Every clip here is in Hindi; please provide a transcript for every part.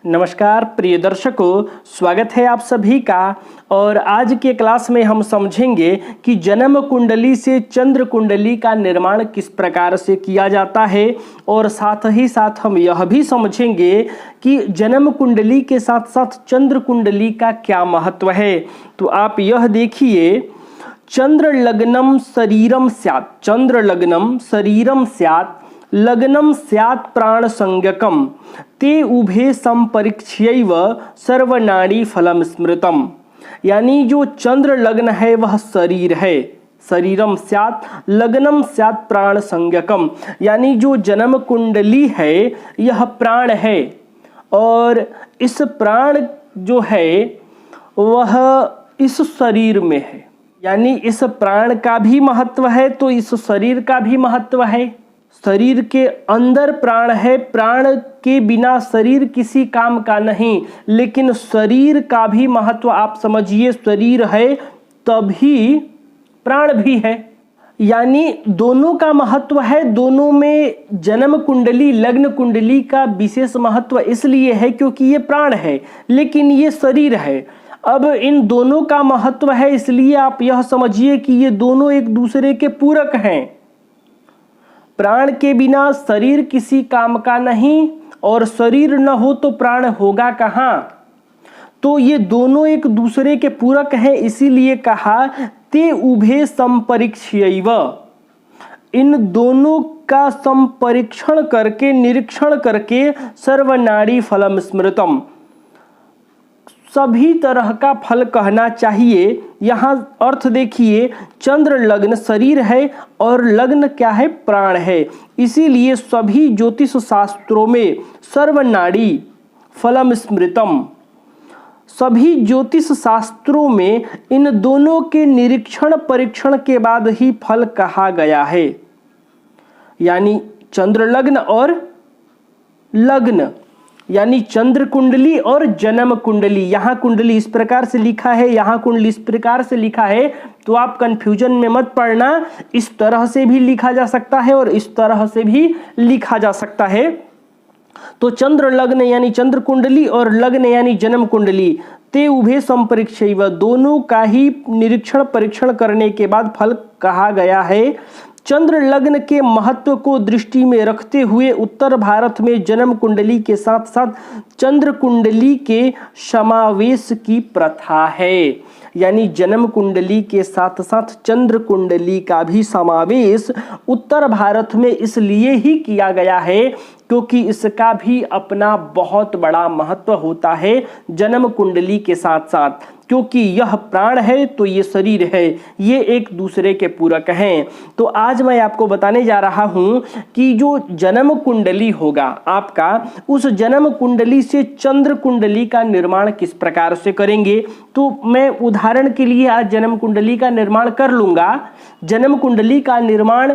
नमस्कार प्रिय दर्शकों, स्वागत है आप सभी का। और आज के क्लास में हम समझेंगे कि जन्म कुंडली से चंद्र कुंडली का निर्माण किस प्रकार से किया जाता है और साथ ही साथ हम यह भी समझेंगे कि जन्म कुंडली के साथ साथ चंद्र कुंडली का क्या महत्व है। तो आप यह देखिए, चंद्र लग्नम शरीरम स्यात्, चंद्र लग्नम शरीरम स्यात्, लग्नम स्यात् प्राण संज्ञकम, ते उभे संपरीक्ष्यैव सर्वनाड़ी फलम स्मृतम। यानी जो चंद्र लग्न है वह शरीर है, शरीरम स्यात् लग्नम स्यात् प्राण संज्ञकम, यानी जो जन्म कुंडली है यह प्राण है और इस प्राण जो है वह इस शरीर में है। यानी इस प्राण का भी महत्व है तो इस शरीर का भी महत्व है। शरीर के अंदर प्राण है, प्राण के बिना शरीर किसी काम का नहीं, लेकिन शरीर का भी महत्व आप समझिए, शरीर है तभी प्राण भी है। यानी दोनों का महत्व है, दोनों में जन्म कुंडली लग्न कुंडली का विशेष महत्व इसलिए है क्योंकि ये प्राण है लेकिन ये शरीर है। अब इन दोनों का महत्व है इसलिए आप यह समझिए कि ये दोनों एक दूसरे के पूरक हैं। प्राण के बिना शरीर किसी काम का नहीं और शरीर न हो तो प्राण होगा कहाँ। तो ये दोनों एक दूसरे के पूरक हैं, इसीलिए कहा ते उभे संपरीक्ष्यैव, इन दोनों का संपरीक्षण करके निरीक्षण करके सर्वनाड़ी फलम स्मृतम, सभी तरह का फल कहना चाहिए। यहाँ अर्थ देखिए, चंद्र लग्न शरीर है और लग्न क्या है, प्राण है, इसीलिए सभी ज्योतिष शास्त्रों में सर्वनाड़ी फलम स्मृतम, सभी ज्योतिष शास्त्रों में इन दोनों के निरीक्षण परीक्षण के बाद ही फल कहा गया है। यानी चंद्र लग्न और लग्न यानी चंद्र कुंडली और जन्म कुंडली। यहाँ कुंडली इस प्रकार से लिखा है, यहाँ कुंडली इस प्रकार से लिखा है, तो आप कंफ्यूजन में मत पड़ना। इस तरह से भी लिखा जा सकता है और इस तरह से भी लिखा जा सकता है। तो चंद्र लग्न यानी चंद्र कुंडली और लग्न यानी जन्म कुंडली, ते उभे संपरीक्षैव, दोनों का ही निरीक्षण परीक्षण करने के बाद फल कहा गया है। चंद्र लग्न के महत्व को दृष्टि में रखते हुए उत्तर भारत में जन्म कुंडली के साथ साथ चंद्र कुंडली के समावेश की प्रथा है। यानी जन्म कुंडली के साथ साथ चंद्र कुंडली का भी समावेश उत्तर भारत में इसलिए ही किया गया है क्योंकि इसका भी अपना बहुत बड़ा महत्व होता है जन्म कुंडली के साथ साथ, क्योंकि यह प्राण है तो ये शरीर है, ये एक दूसरे के पूरक हैं। तो आज मैं आपको बताने जा रहा हूं कि जो जन्म कुंडली होगा आपका, उस जन्म कुंडली से चंद्र कुंडली का निर्माण किस प्रकार से करेंगे। तो मैं उदाहरण के लिए आज जन्म कुंडली का निर्माण कर लूंगा। जन्म कुंडली का निर्माण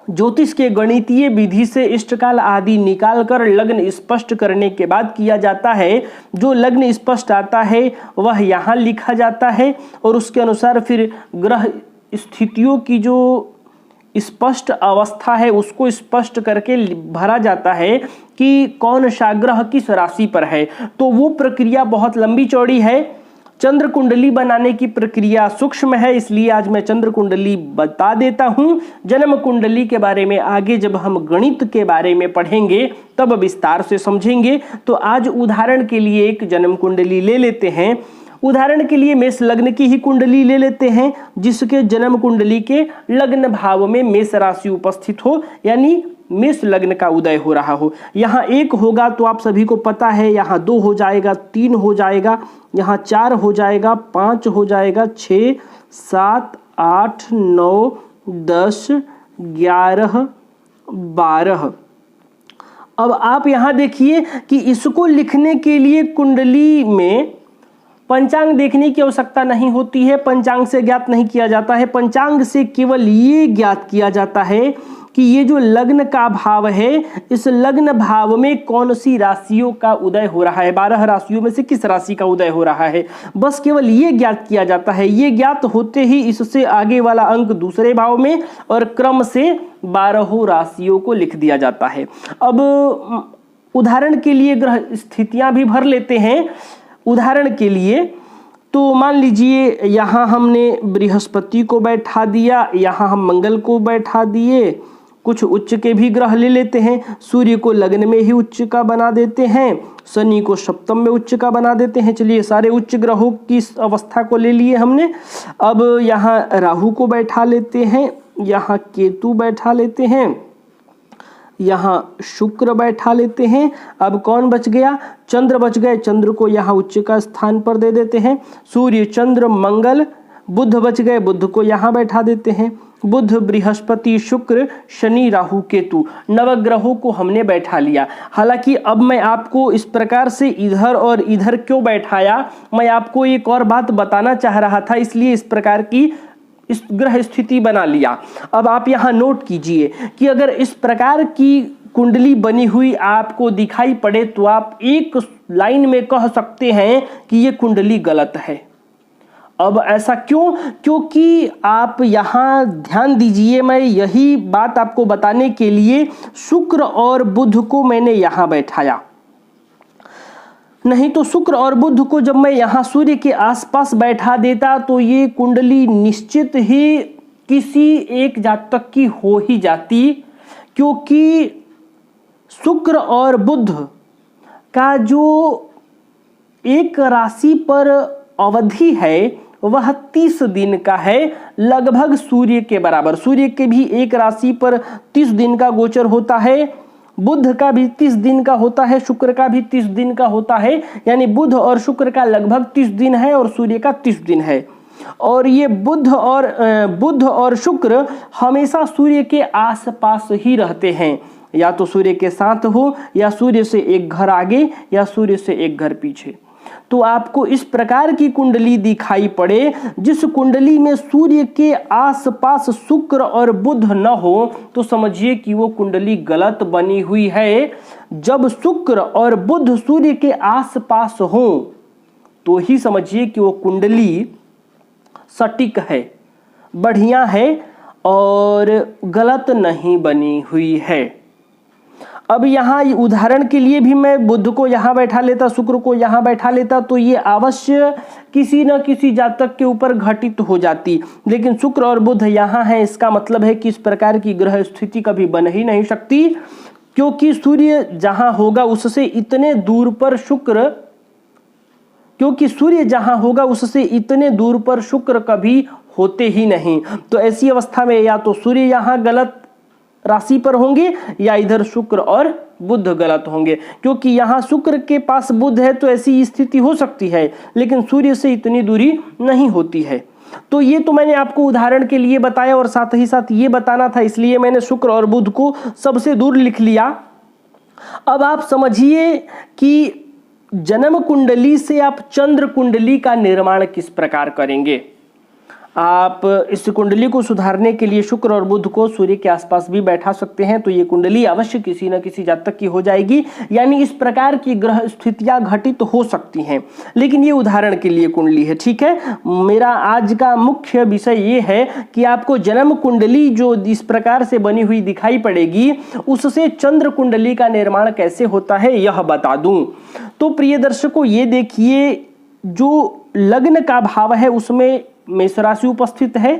ज्योतिष के गणितीय विधि से इष्टकाल आदि निकालकर लग्न स्पष्ट करने के बाद किया जाता है। जो लग्न स्पष्ट आता है वह यहाँ लिखा जाता है और उसके अनुसार फिर ग्रह स्थितियों की जो स्पष्ट अवस्था है उसको स्पष्ट करके भरा जाता है कि कौन सा ग्रह किस राशि पर है। तो वो प्रक्रिया बहुत लंबी चौड़ी है। चंद्र कुंडली बनाने की प्रक्रिया सूक्ष्म है, इसलिए आज मैं चंद्र कुंडली बता देता हूं। जन्म कुंडली के बारे में आगे जब हम गणित के बारे में पढ़ेंगे तब विस्तार से समझेंगे। तो आज उदाहरण के लिए एक जन्म कुंडली ले लेते हैं। उदाहरण के लिए मेष लग्न की ही कुंडली ले लेते हैं जिसके जन्म कुंडली के लग्न भाव में मेष राशि उपस्थित हो, यानी मेष लग्न का उदय हो रहा हो। यहाँ 1 होगा तो आप सभी को पता है, यहाँ 2 हो जाएगा, 3 हो जाएगा, यहाँ 4 हो जाएगा, 5 हो जाएगा, 6, 7, 8, 9, 10, 11, 12। अब आप यहाँ देखिए कि इसको लिखने के लिए कुंडली में पंचांग देखने की आवश्यकता नहीं होती है, पंचांग से ज्ञात नहीं किया जाता है। पंचांग से केवल ये ज्ञात किया जाता है कि ये जो लग्न का भाव है, इस लग्न भाव में कौन सी राशियों का उदय हो रहा है, 12 राशियों में से किस राशि का उदय हो रहा है, बस केवल ये ज्ञात किया जाता है। ये ज्ञात होते ही इससे आगे वाला अंक दूसरे भाव में और क्रम से 12 राशियों को लिख दिया जाता है। अब उदाहरण के लिए ग्रह स्थितियां भी भर लेते हैं। उदाहरण के लिए तो मान लीजिए यहाँ हमने बृहस्पति को बैठा दिया, यहाँ हम मंगल को बैठा दिए, कुछ उच्च के भी ग्रह ले लेते हैं। सूर्य को लग्न में ही उच्च का बना देते हैं, शनि को सप्तम में उच्च का बना देते हैं। चलिए सारे उच्च ग्रहों की अवस्था को ले लिए हमने। अब यहाँ राहु को बैठा लेते हैं, यहाँ केतु बैठा लेते हैं, यहाँ शुक्र बैठा लेते हैं। अब कौन बच गया? चंद्र बच गए। चंद्र को यहाँ उच्च का स्थान पर दे देते हैं। सूर्य, चंद्र, मंगल, बुध बच गए, बुध को यहाँ बैठा देते हैं। बुध, बृहस्पति, शुक्र, शनि, राहु, केतु, नवग्रहों को हमने बैठा लिया। हालांकि अब मैं आपको इस प्रकार से इधर और इधर क्यों बैठाया, मैं आपको एक और बात बताना चाह रहा था, इसलिए इस प्रकार की इस ग्रह स्थिति बना लिया। अब आप यहाँ नोट कीजिए कि अगर इस प्रकार की कुंडली बनी हुई आपको दिखाई पड़े तो आप एक लाइन में कह सकते हैं कि ये कुंडली गलत है। अब ऐसा क्यों? क्योंकि आप यहाँ ध्यान दीजिए, मैं यही बात आपको बताने के लिए शुक्र और बुध को मैंने यहाँ बैठाया। नहीं तो शुक्र और बुध को जब मैं यहाँ सूर्य के आसपास बैठा देता तो ये कुंडली निश्चित ही किसी एक जातक की हो ही जाती, क्योंकि शुक्र और बुध का जो एक राशि पर अवधि है वह 30 दिन का है, लगभग सूर्य के बराबर। सूर्य के भी एक राशि पर 30 दिन का गोचर होता है, बुध का भी 30 दिन का होता है, शुक्र का भी 30 दिन का होता है। यानी बुध और शुक्र का लगभग 30 दिन है और सूर्य का 30 दिन है। और ये बुध और शुक्र हमेशा सूर्य के आसपास ही रहते हैं, या तो सूर्य के साथ हो, या सूर्य से एक घर आगे, या सूर्य से एक घर पीछे। तो आपको इस प्रकार की कुंडली दिखाई पड़े जिस कुंडली में सूर्य के आसपास शुक्र और बुध न हो, तो समझिए कि वो कुंडली गलत बनी हुई है। जब शुक्र और बुध सूर्य के आसपास हो तो ही समझिए कि वो कुंडली सटीक है, बढ़िया है और गलत नहीं बनी हुई है। अब यहाँ उदाहरण के लिए भी मैं बुध को यहाँ बैठा लेता, शुक्र को यहाँ बैठा लेता, तो ये अवश्य किसी न किसी जातक के ऊपर घटित हो जाती। लेकिन शुक्र और बुध यहाँ है, इसका मतलब है कि इस प्रकार की ग्रह स्थिति कभी बन ही नहीं सकती, क्योंकि सूर्य जहाँ होगा उससे इतने दूर पर शुक्र, क्योंकि सूर्य जहाँ होगा उससे इतने दूर पर शुक्र कभी होते ही नहीं। तो ऐसी अवस्था में या तो सूर्य यहाँ गलत राशि पर होंगे या इधर शुक्र और बुध गलत होंगे, क्योंकि यहाँ शुक्र के पास बुध है तो ऐसी स्थिति हो सकती है, लेकिन सूर्य से इतनी दूरी नहीं होती है। तो ये तो मैंने आपको उदाहरण के लिए बताया और साथ ही साथ ये बताना था, इसलिए मैंने शुक्र और बुध को सबसे दूर लिख लिया। अब आप समझिए कि जन्म कुंडली से आप चंद्र कुंडली का निर्माण किस प्रकार करेंगे। आप इस कुंडली को सुधारने के लिए शुक्र और बुध को सूर्य के आसपास भी बैठा सकते हैं, तो ये कुंडली अवश्य किसी न किसी जातक की हो जाएगी। यानी इस प्रकार की ग्रह स्थितियां घटित हो सकती हैं, लेकिन ये उदाहरण के लिए कुंडली है। ठीक है, मेरा आज का मुख्य विषय ये है कि आपको जन्म कुंडली जो इस प्रकार से बनी हुई दिखाई पड़ेगी उससे चंद्र कुंडली का निर्माण कैसे होता है यह बता दूं। तो प्रिय दर्शकों, ये देखिए जो लग्न का भाव है उसमें मेष राशि उपस्थित है,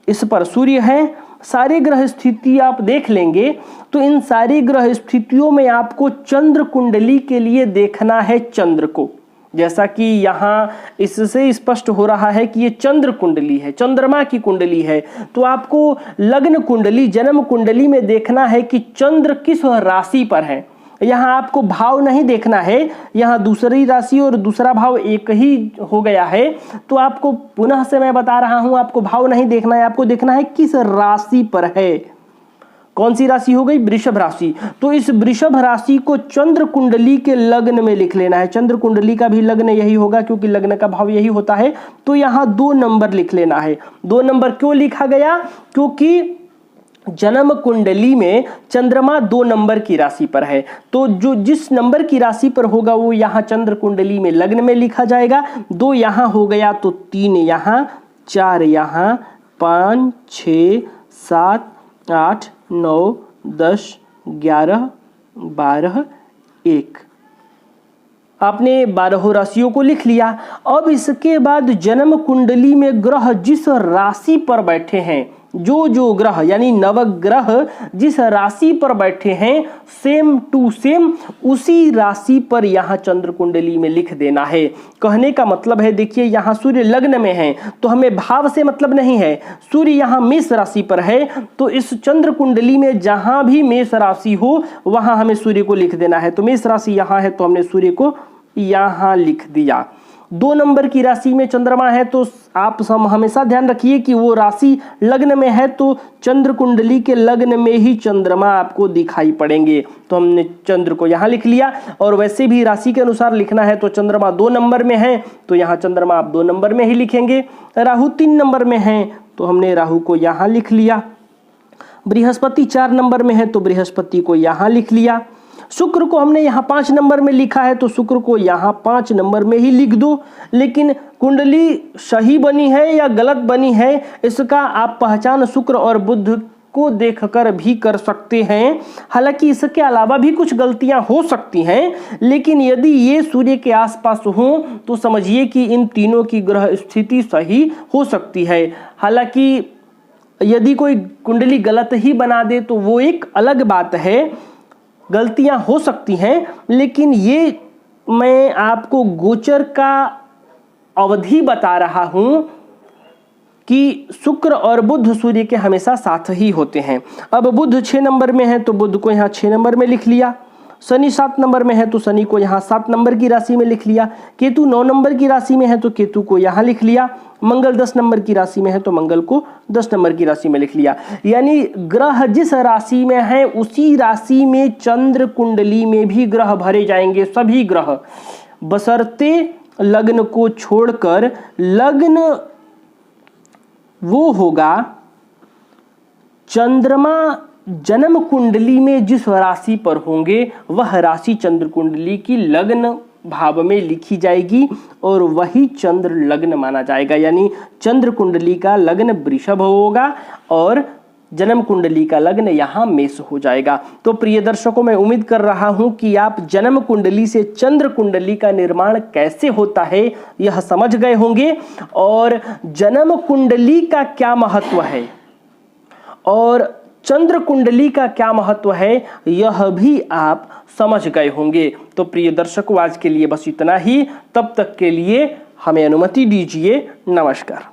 इस पर सूर्य है। सारी ग्रह स्थिति आप देख लेंगे तो इन सारी ग्रह स्थितियों में आपको चंद्र कुंडली के लिए देखना है चंद्र को। जैसा कि यहाँ इससे स्पष्ट हो रहा है कि ये चंद्र कुंडली है, चंद्रमा की कुंडली है, तो आपको लग्न कुंडली, जन्म कुंडली में देखना है कि चंद्र किस राशि पर है। यहाँ आपको भाव नहीं देखना है, यहाँ दूसरी राशि और दूसरा भाव एक ही हो गया है, तो आपको पुनः से मैं बता रहा हूं, आपको भाव नहीं देखना है, आपको देखना है किस राशि पर है। कौन सी राशि हो गई? वृषभ राशि। तो इस वृषभ राशि को चंद्र कुंडली के लग्न में लिख लेना है। चंद्र कुंडली का भी लग्न यही होगा क्योंकि लग्न का भाव यही होता है, तो यहाँ 2 नंबर लिख लेना है। 2 नंबर क्यों लिखा गया? क्योंकि जन्म कुंडली में चंद्रमा 2 नंबर की राशि पर है, तो जो जिस नंबर की राशि पर होगा वो यहाँ चंद्र कुंडली में लग्न में लिखा जाएगा। 2 यहाँ हो गया तो 3 यहाँ, 4 यहाँ, 5, 6, 7, 8, 9, 10, 11, 12, 1। आपने 12 राशियों को लिख लिया। अब इसके बाद जन्म कुंडली में ग्रह जिस राशि पर बैठे हैं, जो ग्रह यानी नवग्रह जिस राशि पर बैठे हैं, सेम टू सेम उसी राशि पर यहाँ चंद्र कुंडली में लिख देना है। कहने का मतलब है, देखिए यहाँ सूर्य लग्न में है तो हमें भाव से मतलब नहीं है। सूर्य यहाँ मेष राशि पर है तो इस चंद्र कुंडली में जहां भी मेष राशि हो वहां हमें सूर्य को लिख देना है। तो मेष राशि यहाँ है तो हमने सूर्य को यहाँ लिख दिया। 2 नंबर की राशि में चंद्रमा है तो आप हमेशा ध्यान रखिए कि वो राशि लग्न में है तो चंद्र कुंडली के लग्न में ही चंद्रमा आपको दिखाई पड़ेंगे। तो हमने चंद्र को यहाँ लिख लिया। और वैसे भी राशि के अनुसार लिखना है तो चंद्रमा 2 नंबर में है तो यहाँ चंद्रमा आप 2 नंबर में ही लिखेंगे। राहु 3 नंबर में है तो हमने राहु को यहाँ लिख लिया। बृहस्पति 4 नंबर में है तो बृहस्पति को यहाँ लिख लिया। शुक्र को हमने यहाँ 5 नंबर में लिखा है तो शुक्र को यहाँ 5 नंबर में ही लिख दो। लेकिन कुंडली सही बनी है या गलत बनी है इसका आप पहचान शुक्र और बुध को देखकर भी कर सकते हैं। हालांकि इसके अलावा भी कुछ गलतियां हो सकती हैं, लेकिन यदि ये सूर्य के आसपास हो तो समझिए कि इन तीनों की ग्रह स्थिति सही हो सकती है। हालांकि यदि कोई कुंडली गलत ही बना दे तो वो एक अलग बात है, गलतियां हो सकती हैं। लेकिन ये मैं आपको गोचर का अवधि बता रहा हूं कि शुक्र और बुध सूर्य के हमेशा साथ ही होते हैं। अब बुध 6 नंबर में है तो बुध को यहाँ 6 नंबर में लिख लिया। शनि 7 नंबर में है तो शनि को यहाँ 7 नंबर की राशि में लिख लिया। केतु 9 नंबर की राशि में है तो केतु को यहाँ लिख लिया। मंगल 10 नंबर की राशि में है तो मंगल को 10 नंबर की राशि में लिख लिया। यानी ग्रह जिस राशि में है उसी राशि में चंद्र कुंडली में भी ग्रह भरे जाएंगे, सभी ग्रह, बशर्ते लग्न को छोड़कर। लग्न वो होगा चंद्रमा जन्म कुंडली में जिस राशि पर होंगे वह राशि चंद्र कुंडली की लग्न भाव में लिखी जाएगी और वही चंद्र लग्न माना जाएगा। यानी चंद्र कुंडली का लग्न वृषभ होगा और जन्म कुंडली का लग्न यहाँ मेष हो जाएगा। तो प्रिय दर्शकों, मैं उम्मीद कर रहा हूं कि आप जन्म कुंडली से चंद्र कुंडली का निर्माण कैसे होता है यह समझ गए होंगे और जन्म कुंडली का क्या महत्व है और चंद्र कुंडली का क्या महत्व है यह भी आप समझ गए होंगे। तो प्रिय दर्शकों, आज के लिए बस इतना ही। तब तक के लिए हमें अनुमति दीजिए। नमस्कार।